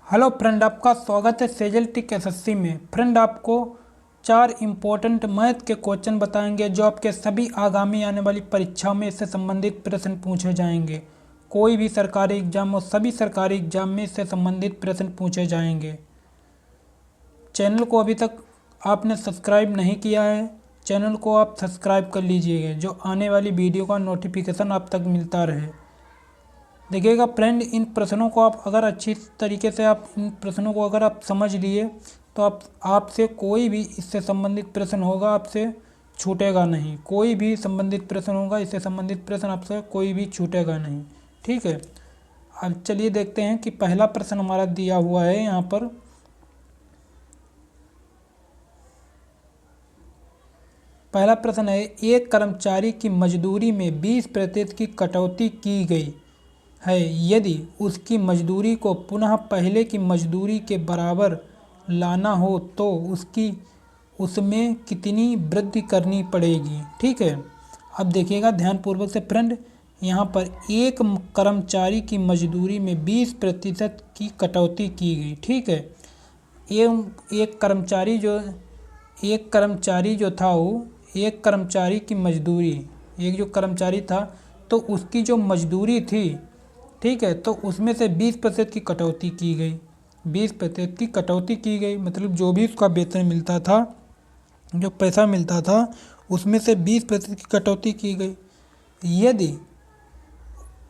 Hello friend, आपका स्वागत है सेजल टिक एसएससी में। फ्रेंड, आपको 4 इम्पोर्टेंट मैथ के क्वेश्चन बताएंगे जो आपके सभी आगामी आने वाली परीक्षाओं में इससे संबंधित प्रश्न पूछे जाएंगे। कोई भी सरकारी एग्जाम हो, सभी सरकारी एग्जाम में इससे संबंधित प्रश्न पूछे जाएंगे। चैनल को अभी तक आपने सब्सक्राइब नहीं किया है, चैनल को आप सब्सक्राइब कर लीजिएगा जो आने वाली वीडियो का नोटिफिकेशन आप तक मिलता रहे। देखिएगा फ्रेंड, इन प्रश्नों को आप अगर अच्छी तरीके से इन प्रश्नों को अगर आप समझ लिए तो आपसे कोई भी इससे संबंधित प्रश्न होगा आपसे छूटेगा नहीं। कोई भी संबंधित प्रश्न होगा, इससे संबंधित प्रश्न आपसे कोई भी छूटेगा नहीं। ठीक है, अब चलिए देखते हैं कि पहला प्रश्न हमारा दिया हुआ है यहाँ पर। पहला प्रश्न है, एक कर्मचारी की मजदूरी में 20% की कटौती की गई है। यदि उसकी मजदूरी को पुनः पहले की मजदूरी के बराबर लाना हो तो उसमें कितनी वृद्धि करनी पड़ेगी। ठीक है, अब देखिएगा ध्यानपूर्वक से फ्रेंड, यहाँ पर एक कर्मचारी की मजदूरी में 20% की कटौती की गई। ठीक है, एक कर्मचारी जो था वो एक कर्मचारी की मजदूरी, एक जो कर्मचारी था तो उसकी जो मजदूरी थी, ठीक है, तो उसमें से 20% की कटौती की गई। 20% की कटौती की गई मतलब जो भी उसका वेतन मिलता था, जो पैसा मिलता था, उसमें से 20% की कटौती की गई। यदि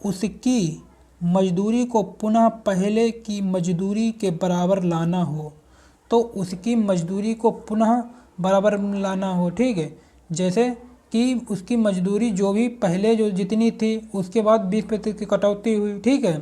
उसकी मजदूरी को पुनः पहले की मजदूरी के बराबर लाना हो तो उसकी मजदूरी को पुनः बराबर लाना हो। ठीक है, जैसे कि उसकी मजदूरी जो भी पहले जो जितनी थी उसके बाद 20% की कटौती हुई। ठीक है,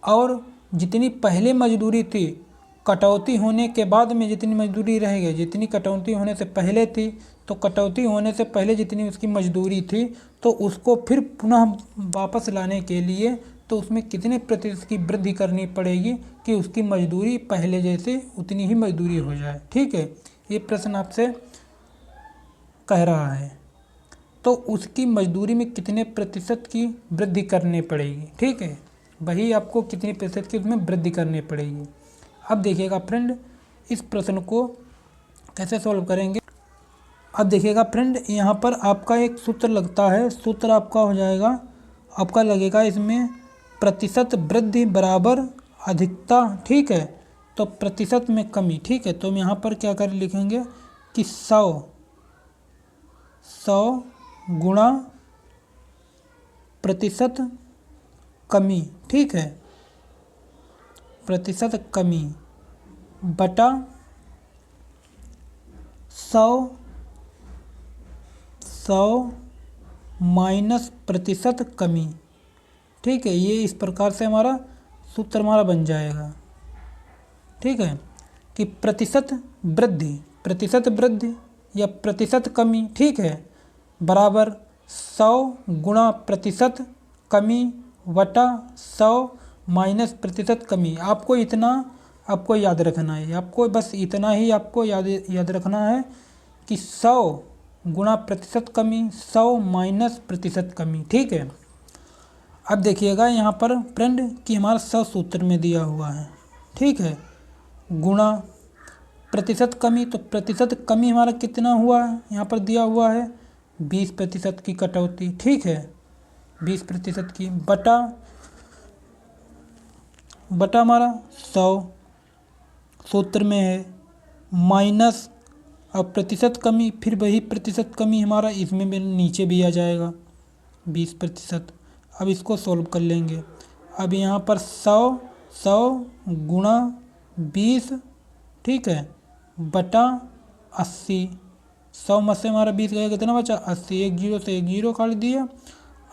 और जितनी पहले मजदूरी थी कटौती होने के बाद में जितनी मजदूरी रहेगी, जितनी कटौती होने से पहले थी तो कटौती होने से पहले जितनी उसकी मजदूरी थी तो उसको फिर पुनः वापस लाने के लिए तो उसमें कितने प्रतिशत की वृद्धि करनी पड़ेगी कि उसकी मजदूरी पहले जैसे उतनी ही मजदूरी हो जाए। ठीक है, ये प्रश्न आपसे कह रहा है तो उसकी मजदूरी में कितने प्रतिशत की वृद्धि करनी पड़ेगी। ठीक है, वही आपको कितने प्रतिशत की उसमें वृद्धि करनी पड़ेगी। अब देखिएगा फ्रेंड, इस प्रश्न को कैसे सॉल्व करेंगे। अब देखिएगा फ्रेंड, यहाँ पर आपका एक सूत्र लगता है। सूत्र आपका हो जाएगा, आपका लगेगा इसमें प्रतिशत वृद्धि बराबर अधिकता। ठीक है, तो प्रतिशत में कमी। ठीक है, तो हम यहाँ पर क्या कर लिखेंगे कि 100 गुणा प्रतिशत कमी। ठीक है, प्रतिशत कमी बटा 100 माइनस प्रतिशत कमी। ठीक है, ये इस प्रकार से हमारा सूत्र हमारा बन जाएगा। ठीक है, कि प्रतिशत वृद्धि या प्रतिशत कमी, ठीक है, बराबर 100 गुणा प्रतिशत कमी बटा 100 माइनस प्रतिशत कमी। आपको याद रखना है, आपको बस इतना ही आपको याद रखना है कि 100 गुणा प्रतिशत कमी 100 माइनस प्रतिशत कमी। ठीक है, अब देखिएगा यहाँ पर फ्रेंड कि हमारा 100 सूत्र में दिया हुआ है। ठीक है, गुणा प्रतिशत कमी, तो प्रतिशत कमी हमारा कितना हुआ है यहाँ पर दिया हुआ है 20% की कटौती। ठीक है, 20% की बटा हमारा 100 सूत्र में है, माइनस अब प्रतिशत कमी, फिर वही प्रतिशत कमी हमारा इसमें भी नीचे भी आ जाएगा 20%। अब इसको सॉल्व कर लेंगे। अब यहाँ पर 100 गुणा 20, ठीक है, बटा 80। 100 में से हमारा 20 गया, कितना बचा 80। एक जीरो से एक जीरो काट दिया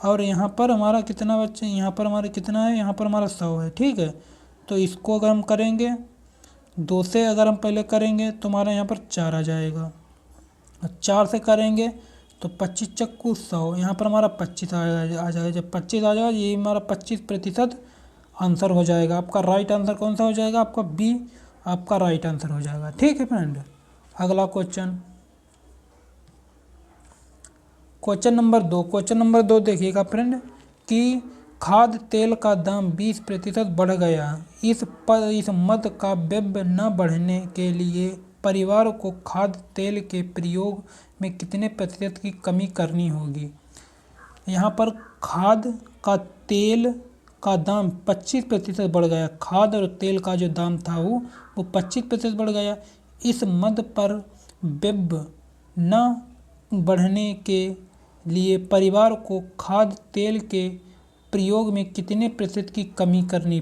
और यहाँ पर हमारा कितना बचा, यहाँ पर हमारा कितना है, यहाँ पर हमारा 100 है। ठीक है, तो इसको अगर हम करेंगे 2 से अगर हम पहले करेंगे तो हमारा यहाँ पर 4 आ जाएगा, और 4 से करेंगे तो 25 चक्कू 100, यहाँ पर हमारा 25 आ जाएगा। जब 25 आ जाएगा ये हमारा 25% आंसर हो जाएगा। आपका राइट आंसर कौन सा हो जाएगा, आपका बी आपका राइट आंसर हो जाएगा। ठीक है फ्रेंड, अगला क्वेश्चन नंबर 2 देखिएगा फ्रेंड कि खाद्य तेल का दाम 20% बढ़ गया। इस मद का व्यय न बढ़ने के लिए परिवार को खाद्य तेल के प्रयोग में कितने प्रतिशत की कमी करनी होगी। यहाँ पर खाद्य का तेल का दाम 25% बढ़ गया। खाद्य और तेल का जो दाम था वो 25% बढ़ गया। इस मद पर व्यय न बढ़ने के लिए परिवार को खाद्य तेल के प्रयोग में कितने प्रतिशत की कमी करनी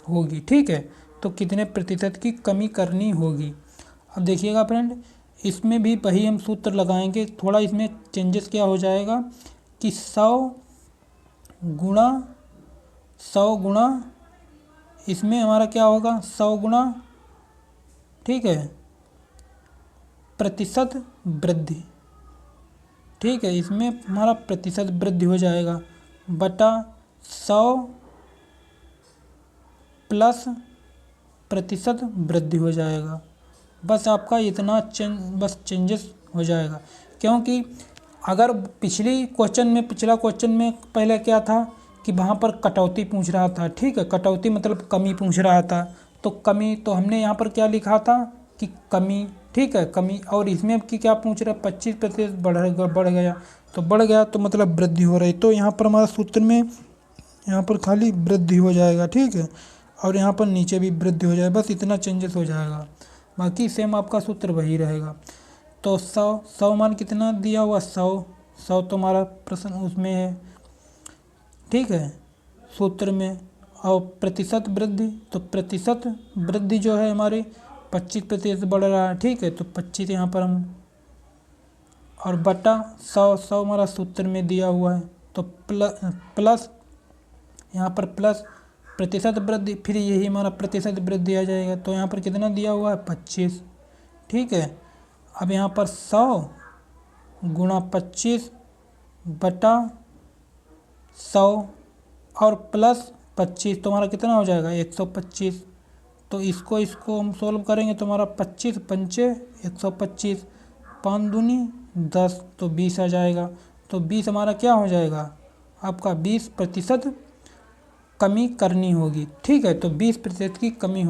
होगी। ठीक है, तो कितने प्रतिशत की कमी करनी होगी। अब देखिएगा फ्रेंड, इसमें भी वही हम सूत्र लगाएंगे। थोड़ा इसमें चेंजेस क्या हो जाएगा कि 100 गुणा इसमें हमारा क्या होगा 100 गुणा, ठीक है, प्रतिशत वृद्धि। ठीक है, इसमें हमारा प्रतिशत वृद्धि हो जाएगा बटा 100 प्लस प्रतिशत वृद्धि हो जाएगा। बस आपका इतना बस चेंजेस हो जाएगा, क्योंकि अगर पिछला क्वेश्चन में पहले क्या था कि वहाँ पर कटौती पूछ रहा था। ठीक है, कटौती मतलब कमी पूछ रहा था, तो कमी तो हमने यहाँ पर क्या लिखा था कि कमी। ठीक है, कमी। और इसमें कि क्या पूछ रहा है 25% बढ़ गया, तो बढ़ गया तो मतलब वृद्धि हो रही। तो यहाँ पर हमारा सूत्र में यहाँ पर खाली वृद्धि हो जाएगा। ठीक है, और यहाँ पर नीचे भी वृद्धि हो जाएगा। बस इतना चेंजेस हो जाएगा, बाकी सेम आपका सूत्र वही रहेगा। तो 100 मान कितना दिया हुआ 100 तो हमारा प्रश्न उसमें है। ठीक है, सूत्र में। और प्रतिशत वृद्धि, तो प्रतिशत वृद्धि जो है हमारे 25% बढ़ रहा है। ठीक है, तो 25 यहाँ पर हम, और बटा 100 हमारा सूत्र में दिया हुआ है। तो प्लस यहाँ पर प्लस प्रतिशत वृद्धि, फिर यही हमारा प्रतिशत वृद्धि आ जाएगा। तो यहाँ पर कितना दिया हुआ है 25। ठीक है, अब यहाँ पर 100 गुणा 25 बटा 100 और प्लस 25, तो हमारा कितना हो जाएगा 125। तो इसको हम सोल्व करेंगे तो हमारा 25 पंचे 125, 5 दूनी 10, तो 20 आ जाएगा। तो 20 हमारा क्या हो जाएगा आपका 20% कमी करनी होगी। ठीक है, तो 20% की कमी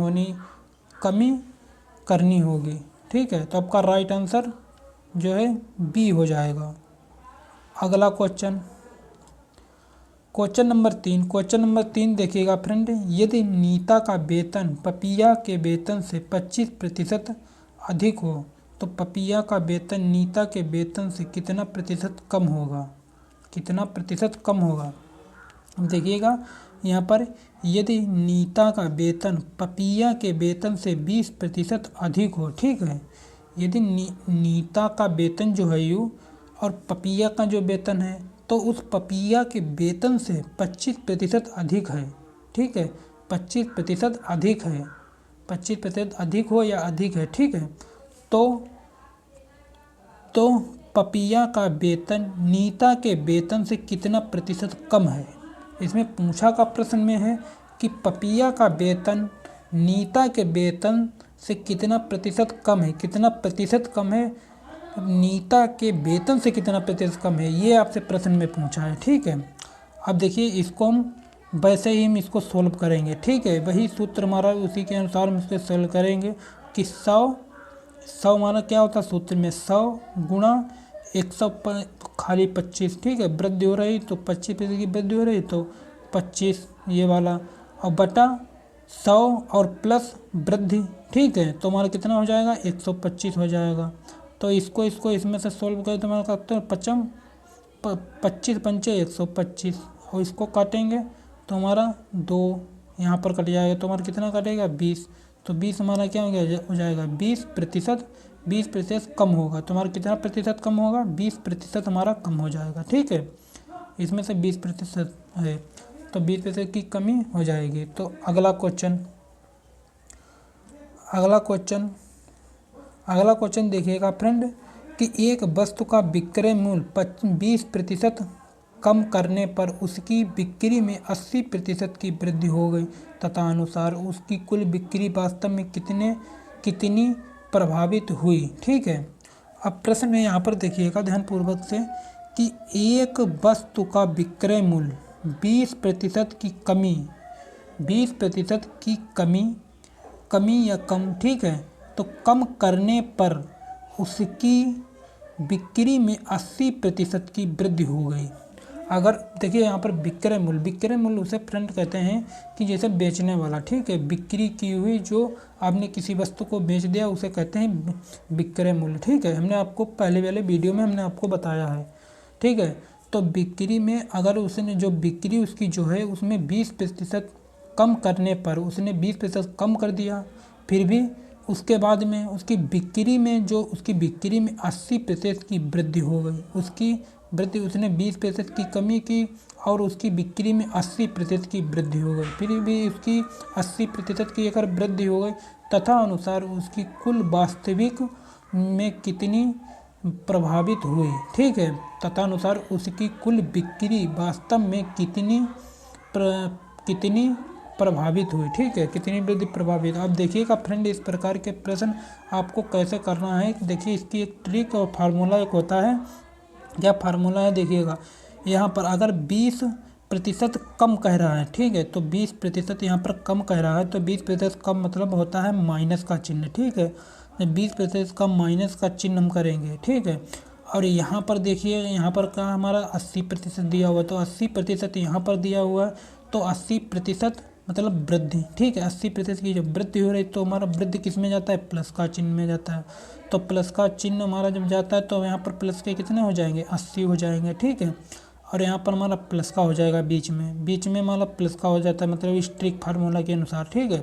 करनी होगी। ठीक है, तो आपका राइट आंसर जो है बी हो जाएगा। अगला क्वेश्चन नंबर 3 देखिएगा फ्रेंड। यदि नीता का वेतन पपिया के वेतन से 25% अधिक हो तो पपिया का वेतन नीता के वेतन से कितना प्रतिशत कम होगा। देखिएगा यहाँ पर, यदि नीता का वेतन पपिया के वेतन से 20% अधिक हो। ठीक है, यदि नीता का वेतन जो है यू और पपिया का जो वेतन है, तो उस पपिया के वेतन से 25% अधिक है। ठीक है, 25% अधिक है, 25% अधिक हो या अधिक है। ठीक है, तो पपिया का वेतन नीता के वेतन से कितना प्रतिशत कम है। इसमें पूछा का प्रश्न में है कि पपिया का वेतन नीता के वेतन से कितना प्रतिशत कम है, नीता के वेतन से कितना प्रतिशत कम है, ये आपसे प्रश्न में पूछा है। ठीक है, अब देखिए इसको हम वैसे ही हम इसको सोल्व करेंगे। ठीक है, वही सूत्र हमारा उसी के अनुसार हम इसको सोल्व करेंगे कि 100 माना क्या होता है सूत्र में 100 गुणा 100 खाली 25। ठीक है, वृद्धि हो रही तो 25% की वृद्धि हो रही तो 25 ये वाला, और बटा 100 और प्लस वृद्धि। ठीक है, तो हमारा कितना हो जाएगा 125 हो जाएगा। तो इसको इसमें से सोल्व करें तो हमारा काटते हैं 25 पंचे 125, और इसको काटेंगे तो हमारा 2 यहाँ पर कट जाएगा, तो हमारा कितना कटेगा 20। तो 20 हमारा क्या हो जाएगा 20% कम होगा। तो हमारा कितना प्रतिशत कम होगा 20% हमारा कम हो जाएगा। ठीक है, इसमें से 20% है तो 20% की कमी हो जाएगी। तो अगला क्वेश्चन देखिएगा फ्रेंड कि एक वस्तु का विक्रय मूल्य 20% कम करने पर उसकी बिक्री में 80% की वृद्धि हो गई तथा अनुसार उसकी कुल बिक्री वास्तव में कितनी प्रभावित हुई। ठीक है, अब प्रश्न में यहाँ पर देखिएगा ध्यानपूर्वक से कि एक वस्तु का विक्रय मूल्य 20% की कमी, 20% की कमी या कम, ठीक है, तो कम करने पर उसकी बिक्री में 80% की वृद्धि हो गई। अगर देखिए यहाँ पर विक्रय मूल्य उसे फ्रंट कहते हैं कि जैसे बेचने वाला, ठीक है, बिक्री की हुई जो आपने किसी वस्तु को बेच दिया उसे कहते हैं विक्रय मूल्य, ठीक है। हमने आपको पहले वाले वीडियो में हमने आपको बताया है, ठीक है। तो बिक्री में अगर उसने जो बिक्री उसकी जो है उसमें 20% कम करने पर उसने 20% कम कर दिया, फिर भी उसके बाद में उसकी बिक्री में 80% की वृद्धि हो गई। उसकी वृद्धि, उसने 20% की कमी की और उसकी बिक्री में 80% की वृद्धि हो गई, फिर भी उसकी 80% की अगर वृद्धि हो गई तथा अनुसार उसकी कुल वास्तविक में कितनी प्रभावित हुई, ठीक है, तथा अनुसार उसकी कुल बिक्री वास्तव में कितनी प्रभावित हुई, ठीक है, कितनी वृद्धि प्रभावित। अब देखिएगा फ्रेंड, इस प्रकार के प्रश्न आपको कैसे करना है। देखिए इसकी एक ट्रिक और फार्मूला एक होता है। क्या फार्मूला है देखिएगा, यहाँ पर अगर 20% कम कह रहा है, ठीक है, तो 20% यहाँ पर कम कह रहा है, तो 20% कम मतलब होता है माइनस का चिन्ह, ठीक है। 20% का माइनस का चिन्ह हम करेंगे, ठीक है। और यहाँ पर देखिए, यहाँ पर क्या हमारा 80% दिया हुआ है, तो 80% यहाँ पर दिया हुआ है, तो 80% मतलब वृद्धि, ठीक है। 80% की जब वृद्धि हो रही तो हमारा वृद्धि किस में जाता है, प्लस का चिन्ह में जाता है। तो प्लस का चिन्ह हमारा जब जाता है तो यहाँ पर प्लस के कितने हो जाएंगे, 80 हो जाएंगे, ठीक है। और यहाँ पर हमारा प्लस का हो जाएगा बीच में हमारा प्लस का हो जाता है, मतलब इस ट्रिक फार्मूला के अनुसार, ठीक है।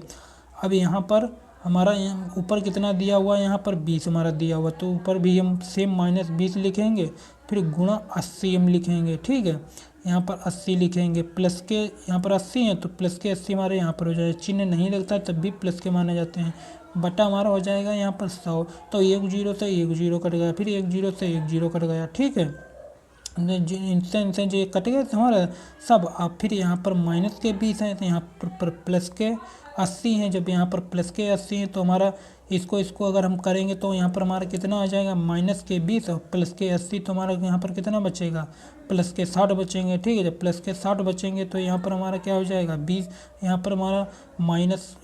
अब यहाँ पर हमारा ऊपर कितना दिया हुआ है, यहाँ पर 20 हमारा दिया हुआ, तो ऊपर भी हम सेम -20 लिखेंगे, फिर गुणा 80 हम लिखेंगे, ठीक है। यहाँ पर 80 लिखेंगे, प्लस के यहाँ पर 80 है तो प्लस के 80 हमारे यहाँ पर हो जाएगा, चिन्ह नहीं लगता तब भी प्लस के माने जाते हैं। बटा हमारा हो जाएगा यहाँ पर 100, तो 1 0 से 1 0 कट गया, फिर 1 0 से 1 0 कट गया, ठीक है। इनसे जो कट गए हमारा सब। अब फिर यहाँ पर माइनस के 20 हैं तो यहाँ पर प्लस के 80 हैं। जब यहाँ पर प्लस के 80 हैं तो हमारा इसको अगर हम करेंगे तो यहाँ पर हमारा कितना आ जाएगा, माइनस के 20 और प्लस के 80, तो हमारा यहाँ पर कितना बचेगा, प्लस के 60 बचेंगे, ठीक है। जब प्लस के 60 बचेंगे तो यहाँ पर हमारा क्या हो जाएगा, 20, यहाँ पर हमारा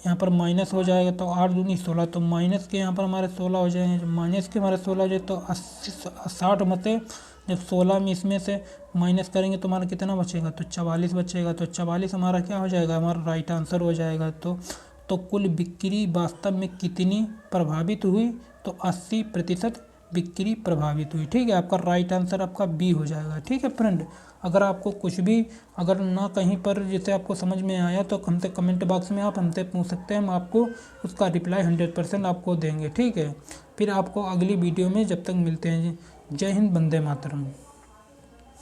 यहाँ पर माइनस हो जाएगा, तो 8 दूनी 16, तो माइनस के यहाँ पर हमारे 16 हो जाएंगे। जब माइनस के हमारे 16 हो जाए तो 60 में से जब 16 में इसमें से माइनस करेंगे तो हमारा कितना बचेगा, तो 44 बचेगा। तो 44 हमारा क्या हो जाएगा, हमारा राइट आंसर हो जाएगा। तो कुल बिक्री वास्तव में कितनी प्रभावित हुई, तो 80% बिक्री प्रभावित हुई, ठीक है। आपका राइट आंसर आपका बी हो जाएगा, ठीक है फ्रेंड। अगर आपको कुछ भी अगर ना कहीं पर जैसे आपको समझ में आया तो हमसे कमेंट बॉक्स में आप हमसे पूछ सकते हैं, हम आपको उसका रिप्लाई 100% आपको देंगे, ठीक है। फिर आपको अगली वीडियो में जब तक मिलते हैं, जय हिंद, वंदे मातरम।